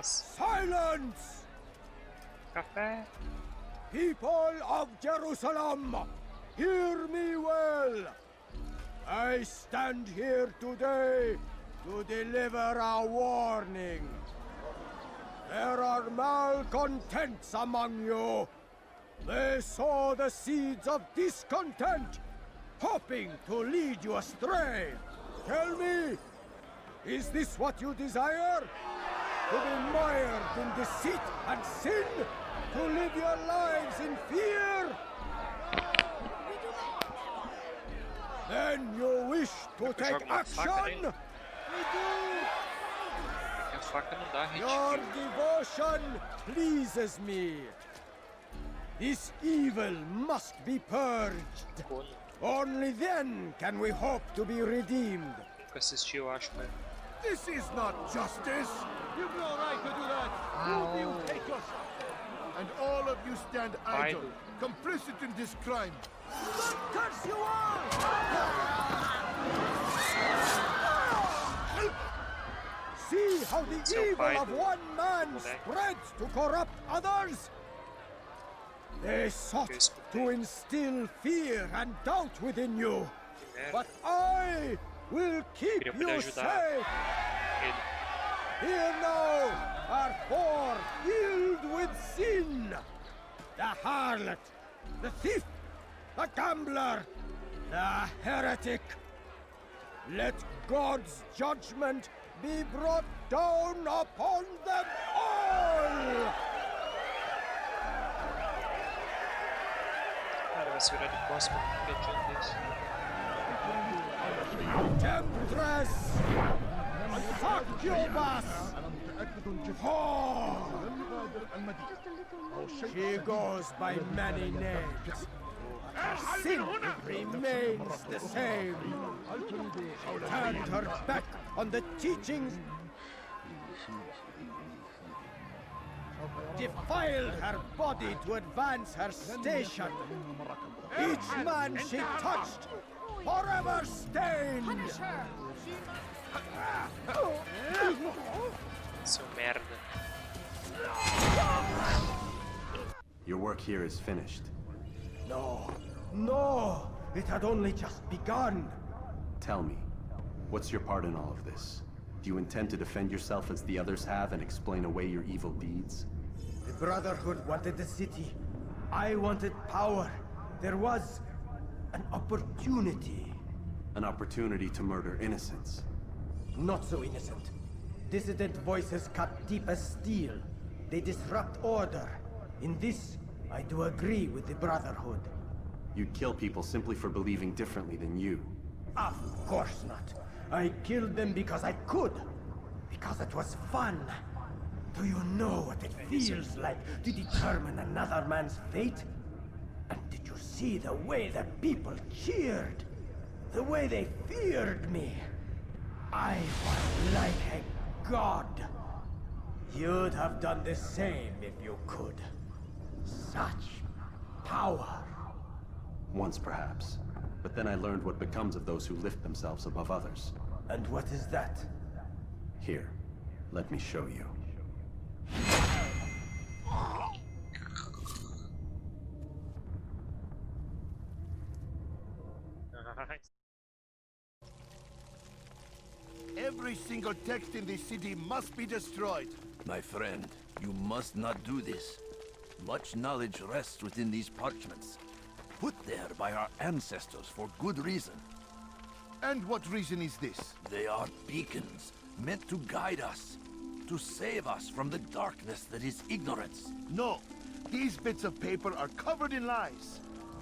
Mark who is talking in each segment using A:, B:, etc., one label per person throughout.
A: Nossa.
B: Silence!
A: Café.
B: People of Jerusalem, hear me well. I stand here today to deliver a warning. There are malcontents among you. They sow the seeds of discontent, hoping to lead you astray. Tell me, is this what you desire? To be mired in deceit and sin? To live your lives in fear? Then you wish to take action?
A: A faca não dá
B: Your
A: hit.
B: devotion pleases me. This evil must be purged. Only then can we hope to be redeemed.
A: Nunca assisti, eu acho, velho.
B: This is not justice.
C: You've no right to do that. Who do you take yourself? And all of you stand idle, complicit in this crime.
B: Curse you all! See how the evil of one man spreads to corrupt others? They sought to instill fear and doubt within you, but I will keep you safe. Here now are four filled with sin. The harlot, the thief, the gambler, the heretic. Let God's judgment be brought down upon them all!
A: Cara, vai se virar de costas pra que adianta isso.
B: Temptress! Succubus! Whore! She goes by many names. Her sin remains the same. She turned her back on the teachings, defiled her body to advance her station. Each man she touched, forever stained.
D: Punish her!
A: Seu merda.
E: Your work here is finished.
B: No, no, it had only just begun.
E: Tell me, what's your part in all of this? Do you intend to defend yourself as the others have and explain away your evil deeds?
B: The Brotherhood wanted the city. I wanted power. There was an opportunity.
E: An opportunity to murder innocents.
B: Not so innocent. Dissident voices cut deep as steel. They disrupt order. In this, I do agree with the Brotherhood.
E: You'd kill people simply for believing differently than you.
B: Of course not. I killed them because I could. Because it was fun. Do you know what it feels like to determine another man's fate? And did you see the way the people cheered? The way they feared me? I was like a god. You'd have done the same if you could. Such power.
E: Once perhaps. But then I learned what becomes of those who lift themselves above others.
B: And what is that?
E: Here, let me show you.
C: Every single text in this city must be destroyed.
F: My friend, you must not do this. Much knowledge rests within these parchments, put there by our ancestors for good reason.
C: And what reason is this?
F: They are beacons, meant to guide us, to save us from the darkness that is ignorance.
C: No, these bits of paper are covered in lies.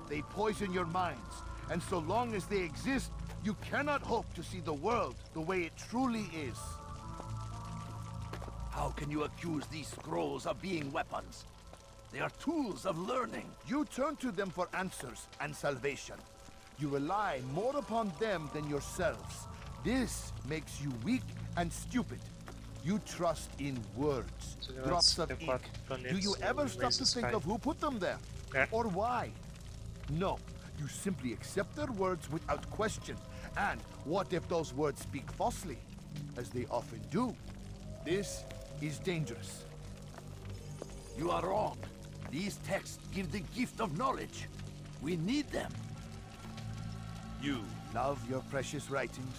C: They poison your minds, and so long as they exist, you cannot hope to see the world the way it truly is.
F: How can you accuse these scrolls of being weapons? They are tools of learning.
C: You turn to them for answers and salvation. You rely more upon them than yourselves. This makes you weak and stupid. You trust in words, drops of ink. Do you ever stop to think of who put them there? Or why? No, you simply accept their words without question. And what if those words speak falsely? As they often do. This is dangerous.
F: You are wrong. These texts give the gift of knowledge. We need them.
C: You love your precious writings?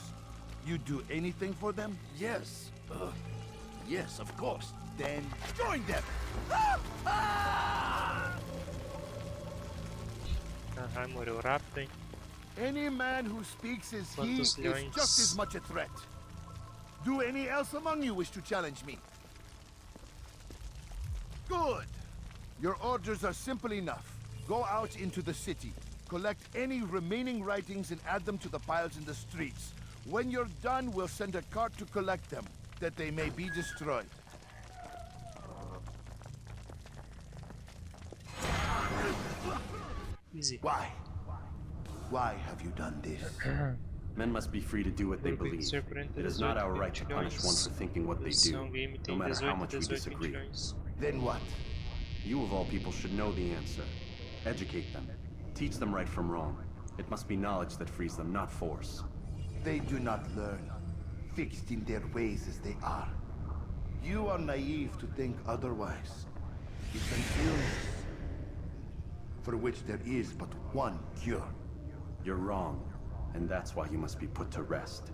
C: You'd do anything for them?
F: Yes. Yes, of course.
C: Then join them!
A: Aham, morreu rápido, hein?
C: Any man who speaks as he
A: Quantos
C: is
A: leões?
C: just as much a threat. Do any else among you wish to challenge me? Good. Your orders are simple enough. Go out into the city, collect any remaining writings and add them to the piles in the streets. When you're done, we'll send a cart to collect them, that they may be destroyed.
A: Easy.
C: Why? Why have you done this?
E: Men must be free to do what they believe. It is not our right to punish one for thinking what they do,
A: Game
E: no
A: tem
E: matter how
A: 18,
E: much we
A: 18
E: disagree.
A: milhões.
C: Then what?
E: You of all people should know the answer. Educate them. Teach them right from wrong. It must be knowledge that frees them, not force.
C: They do not learn, fixed in their ways as they are. You are naive to think otherwise. It's an illness, for which there is but one cure.
E: You're wrong, and that's why you must be put to rest.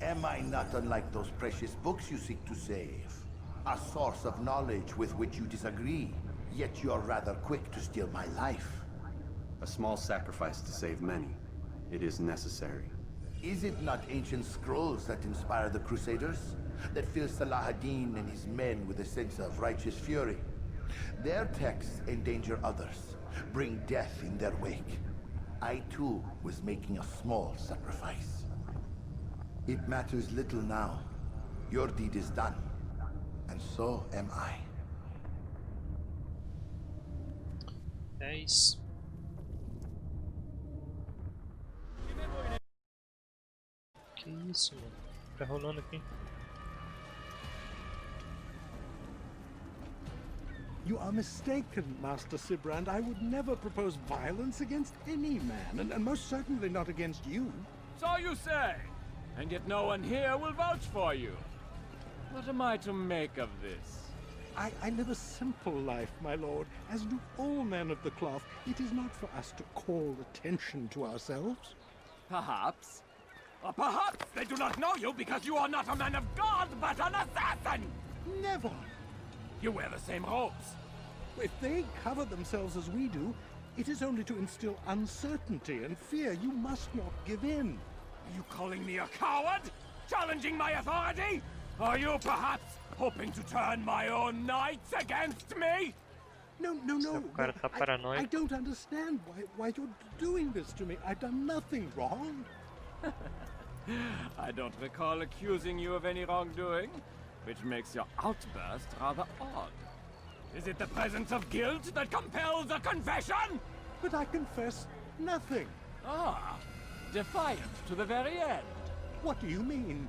C: Am I not unlike those precious books you seek to save? A source of knowledge with which you disagree, yet you are rather quick to steal my life.
E: A small sacrifice to save many. It is necessary.
C: Is it not ancient scrolls that inspire the Crusaders? That fill Salah ad-Din and his men with a sense of righteous fury? Their texts endanger others, bring death in their wake. I too was making a small sacrifice. It matters little now. Your deed is done, and so am I.
A: É isso. Que isso, mano? Tá rolando aqui.
B: You are mistaken, Master Sibrand. I would never propose violence against any man, and most certainly not against you.
D: So you say, and yet no one here will vouch for you. What am I to make of this?
B: I live a simple life, my lord, as do all men of the cloth. It is not for us to call attention to ourselves.
D: Perhaps. Or perhaps they do not know you because you are not a man of God, but an assassin!
B: Never.
D: You wear the same robes.
B: If they cover themselves as we do, it is only to instill uncertainty and fear. You must not give in.
D: Are you calling me a coward? Challenging my authority? Are you perhaps hoping to turn my own knights against me?
B: No.
A: O cara tá
B: I
A: paranoico.
B: don't understand why you're doing this to me. I've done nothing wrong.
D: I don't recall accusing you of any wrongdoing, which makes your outburst rather odd. Is it the presence of guilt that compels a confession?
B: But I confess nothing.
D: Ah, defiant to the very end.
B: What do you mean?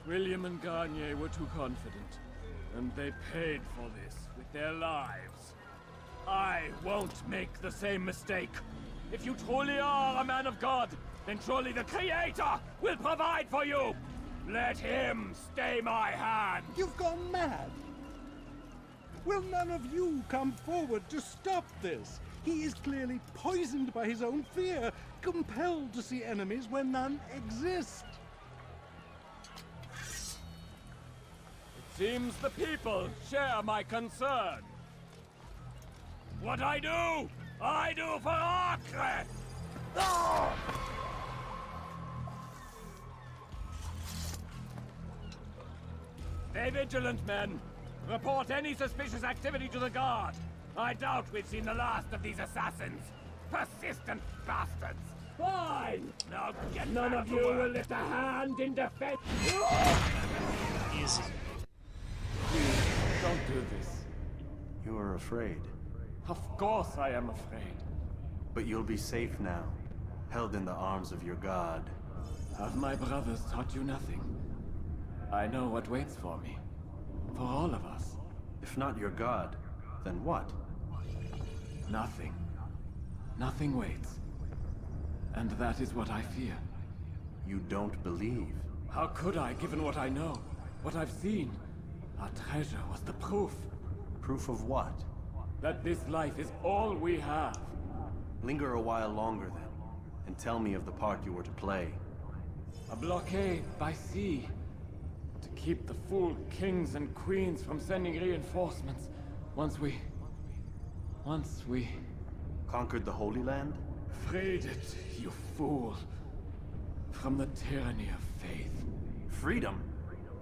D: William and Garnier were too confident, and they paid for this with their lives. I won't make the same mistake. If you truly are a man of God, then surely the Creator will provide for you! Let him stay my hand!
B: You've gone mad. Will none of you come forward to stop this? He is clearly poisoned by his own fear, compelled to see enemies where none exist.
D: It seems the people share my concern. What I do for Acre! Stay vigilant, men. Report any suspicious activity to the guard. I doubt we've seen the last of these assassins. Persistent bastards. Fine! Now get none of you will lift a hand in defense.
A: Easy.
D: Please, don't do this.
E: You are afraid.
D: Of course I am afraid.
E: But you'll be safe now, held in the arms of your god.
D: Have my brothers taught you nothing? I know what waits for me. For all of us.
E: If not your god, then what?
D: Nothing. Nothing waits. And that is what I fear.
E: You don't believe.
D: How could I, given what I know? What I've seen, our treasure was the proof
E: Proof of what?
D: that this life is all we have.
E: Linger a while longer then, and tell me of the part you were to play.
D: A blockade by sea to keep the fool kings and queens from sending reinforcements once we
E: Conquered the Holy Land?
D: freed it, you fool, from the tyranny of faith.
E: Freedom?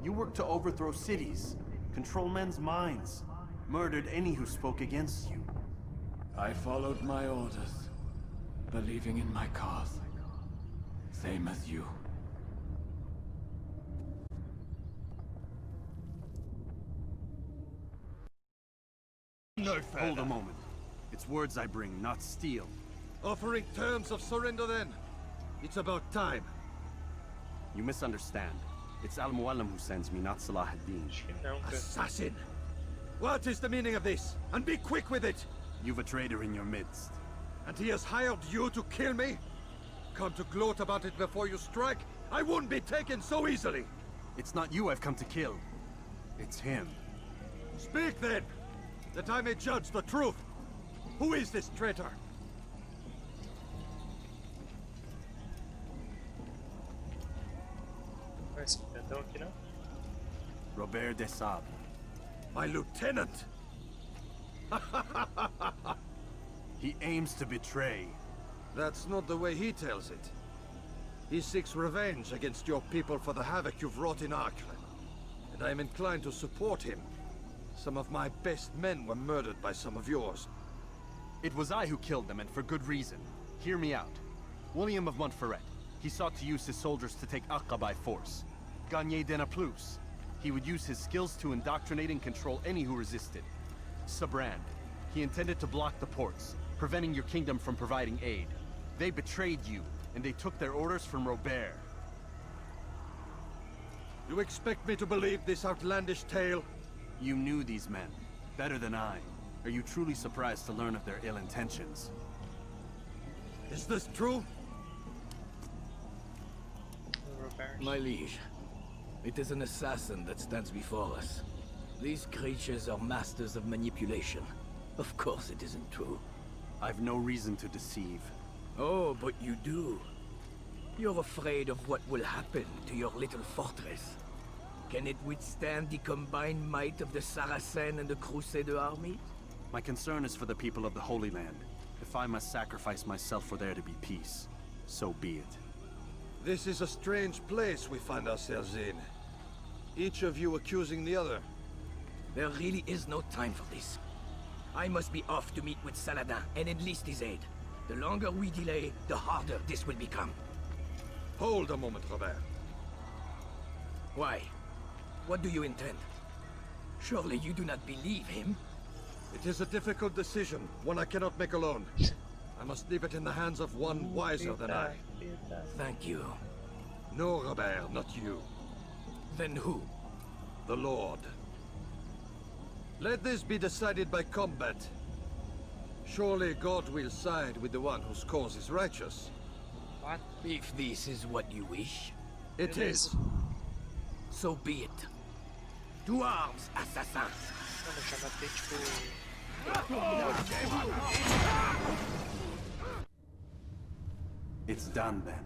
E: You worked to overthrow cities, control men's minds, murdered any who spoke against you.
D: I followed my orders, believing in my cause, same as you.
C: No
E: Hold a moment. It's words I bring, not steel.
B: Offering terms of surrender then. It's about time.
E: You misunderstand. It's Al-Mualim who sends me, not Salah ad-Din.
A: Não, cara.
B: Assassin! What is the meaning of this? And be quick with it!
E: You've a traitor in your midst.
B: And he has hired you to kill me? Come to gloat about it before you strike? I wouldn't be taken so easily!
E: It's not you I've come to kill. It's him.
B: Speak then, that I may judge the truth. Who is this traitor?
A: Esse grandão aqui não?
E: Robert de Sable.
B: My lieutenant!
E: He aims to betray.
B: That's not the way he tells it. He seeks revenge against your people for the havoc you've wrought in Arkland. And I am inclined to support him. Some of my best men were murdered by some of yours.
E: It was I who killed them, and for good reason. Hear me out. William of Montferrat. He sought to use his soldiers to take Acre by force. Gagné de Naplouse. He would use his skills to indoctrinate and control any who resisted. Sabrand. He intended to block the ports, preventing your kingdom from providing aid. They betrayed you, and they took their orders from Robert.
B: You expect me to believe this outlandish tale?
E: You knew these men, better than I. Are you truly surprised to learn of their ill intentions?
B: Is this true?
A: Robert.
F: My liege, it is an assassin that stands before us. These creatures are masters of manipulation. Of course it isn't true.
E: I've no reason to deceive.
F: Oh, but you do. You're afraid of what will happen to your little fortress. Can it withstand the combined might of the Saracen and the Crusader army?
E: My concern is for the people of the Holy Land. If I must sacrifice myself for there to be peace, so be it.
B: This is a strange place we find ourselves in. Each of you accusing the other.
F: There really is no time for this. I must be off to meet with Saladin and enlist his aid. The longer we delay, the harder this will become.
B: Hold a moment, Robert.
F: Why? What do you intend? Surely you do not believe him?
B: It is a difficult decision, one I cannot make alone. I must leave it in the hands of one wiser than I.
F: Thank you.
B: No, Robert, not you.
F: Then who?
B: The Lord. Let this be decided by combat. Surely God will side with the one whose cause is righteous.
A: What?
F: If this is what you wish,
B: It is.
F: so be it. To arms, assassins!
A: Mano, eu já matei, tipo...
E: It's done then.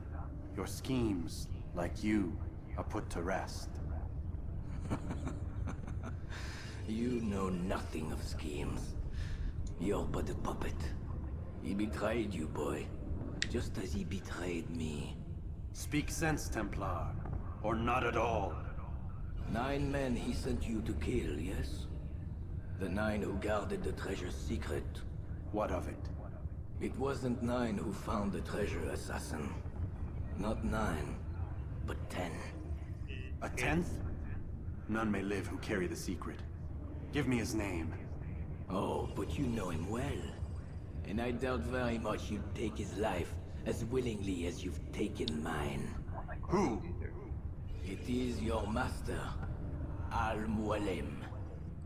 E: Your schemes, like you, are put to rest.
F: You know nothing of schemes. You're but a puppet. He betrayed you, boy. Just as he betrayed me.
E: Speak sense, Templar. Or not at all.
F: 9 men he sent you to kill, yes? The 9 who guarded the treasure's secret.
E: What of it?
F: It wasn't 9 who found the treasure, assassin. Not 9, but 10.
E: A 10th? None may live who carry the secret. Give me his name.
F: Oh, but you know him well. And I doubt very much you'd take his life as willingly as you've taken mine.
E: Who?
F: It is your master, Al-Mualim.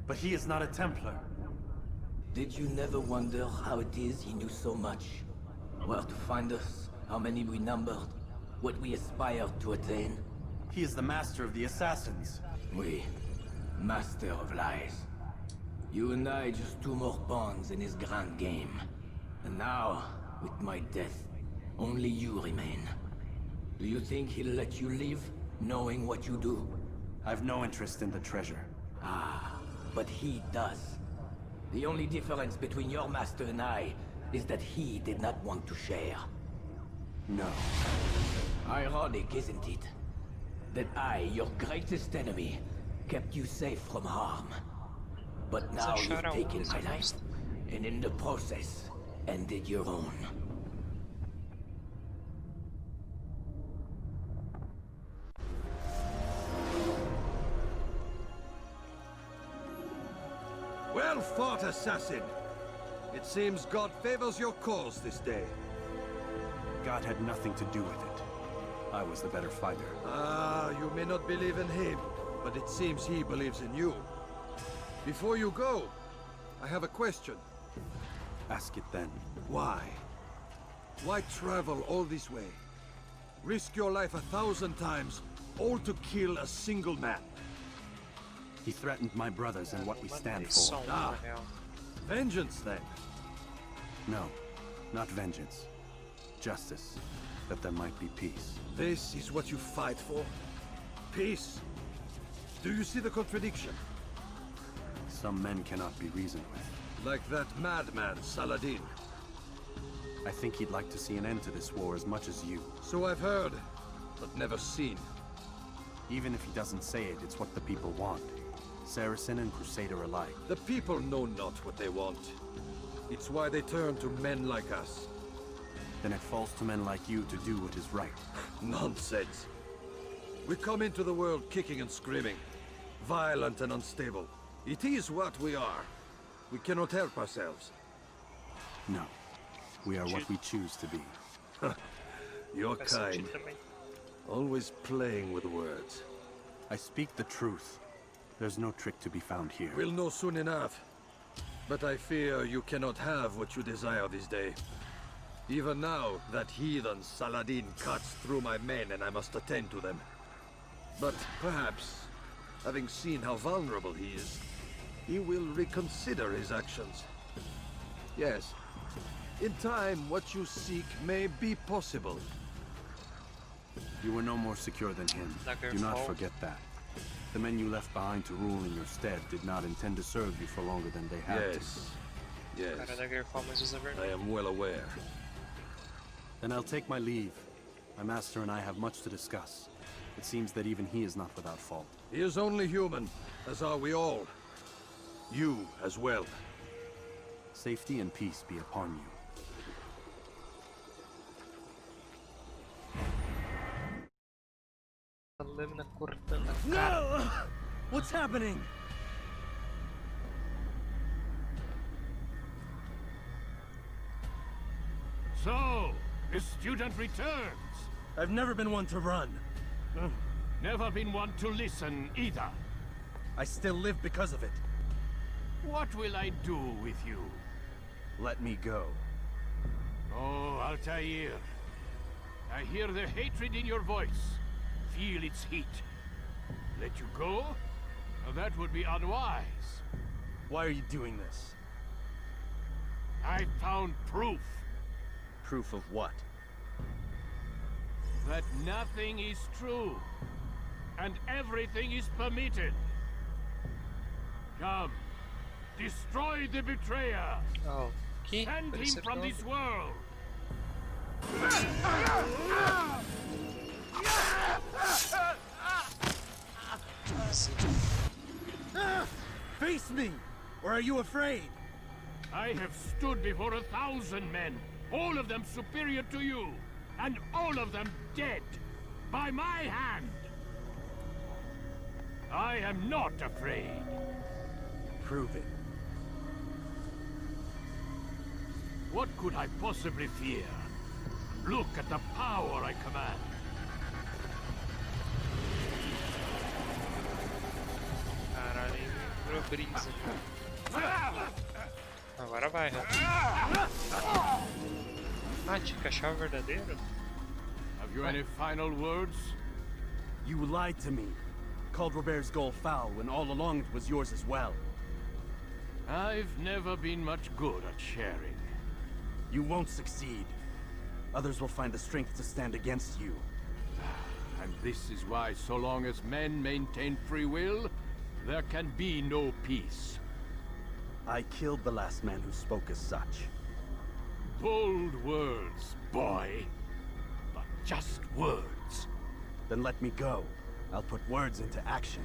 E: But he is not a Templar.
F: Did you never wonder how it is he knew so much? Where to find us, how many we numbered, what we aspired to attain?
E: He is the master of the assassins.
F: Oui, master of lies. You and I just two more pawns in his grand game. And now, with my death, only you remain. Do you think he'll let you live, knowing what you do?
E: I've no interest in the treasure.
F: Ah, but he does. The only difference between your master and I is that he did not want to share.
E: No.
F: Ironic, isn't it? That I, your greatest enemy, kept you safe from harm. But now you've taken my life, and in the process, ended your own.
B: Well fought, assassin. It seems God favors your cause this day.
E: God had nothing to do with it. I was the better fighter.
B: Ah, you may not believe in him, but it seems he believes in you. Before you go, I have a question.
E: Ask it then.
B: Why? Why travel all this way? Risk your life 1,000 times, all to kill a single man.
E: He threatened my brothers and what we stand for.
B: Ah. Vengeance, then?
E: No, not vengeance. Justice, that there might be peace.
B: This is what you fight for? Peace? Do you see the contradiction?
E: Some men cannot be reasoned with.
B: Like that madman, Saladin.
E: I think he'd like to see an end to this war as much as you.
B: So I've heard, but never seen.
E: Even if he doesn't say it, it's what the people want. Saracen and Crusader alike.
B: The people know not what they want. It's why they turn to men like us.
E: Then it falls to men like you to do what is right.
B: Nonsense. We come into the world kicking and screaming, violent and unstable. It is what we are. We cannot help ourselves.
E: No. We are what we choose to be.
B: Your kind. Always playing with words.
E: I speak the truth. There's no trick to be found here.
B: We'll know soon enough. But I fear you cannot have what you desire this day. Even now, that heathen Saladin cuts through my men and I must attend to them. But perhaps, having seen how vulnerable he is, he will reconsider his actions. Yes, in time, what you seek may be possible.
E: You were no more secure than him. Do not forget that. The men you left behind to rule in your stead did not intend to serve you for longer than they had to.
B: Yes. I am well aware.
E: Then I'll take my leave. My master and I have much to discuss. It seems that even he is not without fault.
B: He is only human, as are we all. You as well.
E: Safety and peace be upon you.
F: No! What's happening?
D: So, the student returns.
F: I've never been one to run.
D: Never been one to listen either.
F: I still live because of it.
D: What will I do with you?
E: Let me go.
D: Oh, Altair. I hear the hatred in your voice. Feel its heat. Let you go? That would be unwise.
F: Why are you doing this?
D: I found proof.
F: Proof of what?
D: That nothing is true. And everything is permitted. Come. Destroy the betrayer.
A: Oh, que?
D: Send him from this world.
F: Face me! Or are you afraid?
D: I have stood before 1,000 men, all of them superior to you, and all of them dead, by my hand. I am not afraid.
F: Prove it.
D: What could I possibly fear? Look at the power I command.
A: Caralho, virou brisa. Agora vai, Ah, tinha que achar o verdadeiro?
D: Have you any final words?
E: You lied to me. Called Robert's goal foul when all along it was yours as well.
G: I've never been much good at sharing.
E: You won't succeed. Others will find the strength to stand against you.
G: And this is why, so long as men maintain free will, there can be no peace.
E: I killed the last man who spoke as such.
G: Bold words, boy. But just words.
E: Then let me go. I'll put words into action.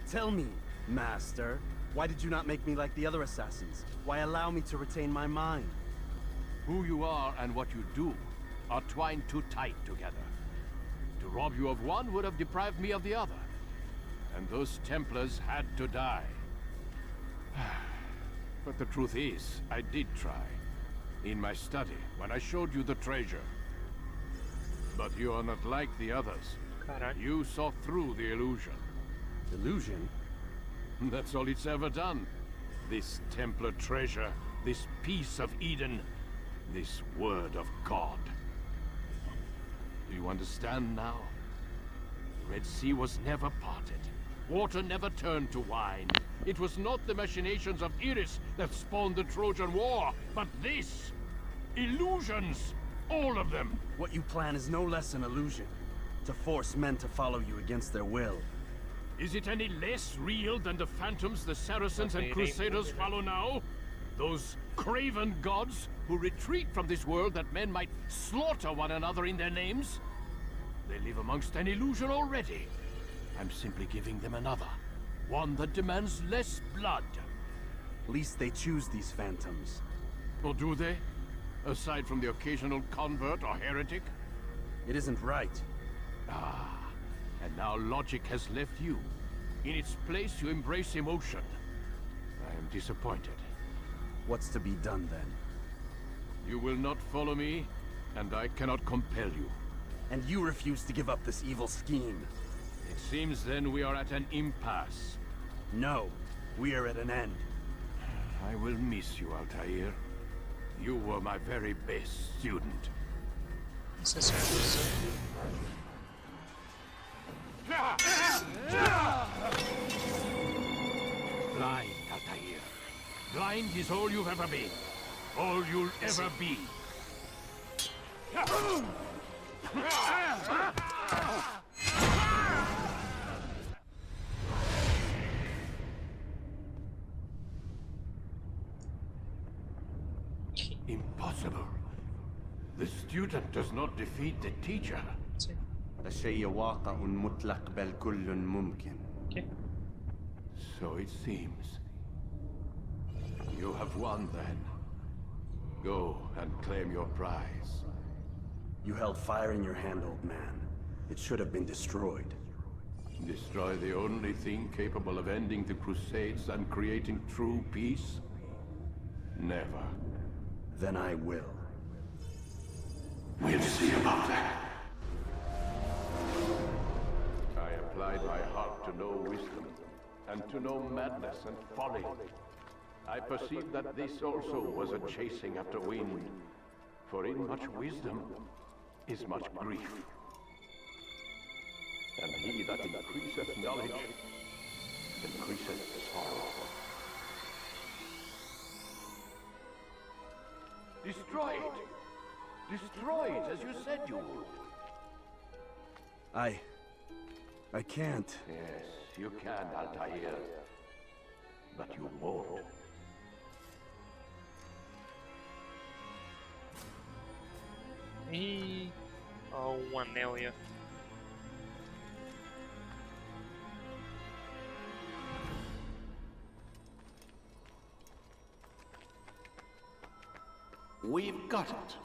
E: Tell me, Master, why did you not make me like the other assassins? Why allow me to retain my mind?
G: Who you are and what you do are twined too tight together. To rob you of one would have deprived me of the other. And those Templars had to die. But the truth is, I did try. In my study, when I showed you the treasure. But you are not like the others.
A: Caralho.
G: You saw through the illusion.
E: Illusion?
G: That's all it's ever done. This Templar treasure, this piece of Eden, this word of God. Do you understand now? The Red Sea was never parted. Water never turned to wine. It was not the machinations of Iris that spawned the Trojan War, but this! Illusions! All of them!
E: What you plan is no less an illusion. To force men to follow you against their will.
G: Is it any less real than the phantoms the Saracens and Crusaders follow now? Those craven gods who retreat from this world that men might slaughter one another in their names? They live amongst an illusion already. I'm simply giving them another. One that demands less blood.
E: At least they choose these phantoms.
G: Or do they? Aside from the occasional convert or heretic?
E: It isn't right.
G: Ah, and now logic has left you. In its place, you embrace emotion. I am disappointed.
E: What's to be done then?
G: You will not follow me, and I cannot compel you.
E: And you refuse to give up this evil scheme.
G: It seems then we are at an impasse.
E: No, we are at an end.
G: I will miss you, Altair. You were my very best student.
A: Assassinations.
G: Blind, Altair. Blind is all you've ever been. All you'll ever be. Impossible. The student does not defeat the teacher.
E: الشيء واقع مطلق بل كل ممكن.
A: Okay.
G: So it seems. You have won then. Go and claim your prize.
E: You held fire in your hand, old man. It should have been destroyed.
G: Destroy the only thing capable of ending the Crusades and creating true peace? Never.
E: Then I will.
G: We'll see about that. I applied my heart to know wisdom, and to know madness and folly. I perceived that this also was a chasing after wind, for in much wisdom is much grief. And he that increaseth knowledge, increaseth sorrow. Destroy it! Destroy it, as you said you would.
E: I can't.
G: Yes, you can, Altair. But you won't.
A: E... Oh, um anel ia.
G: We've got it.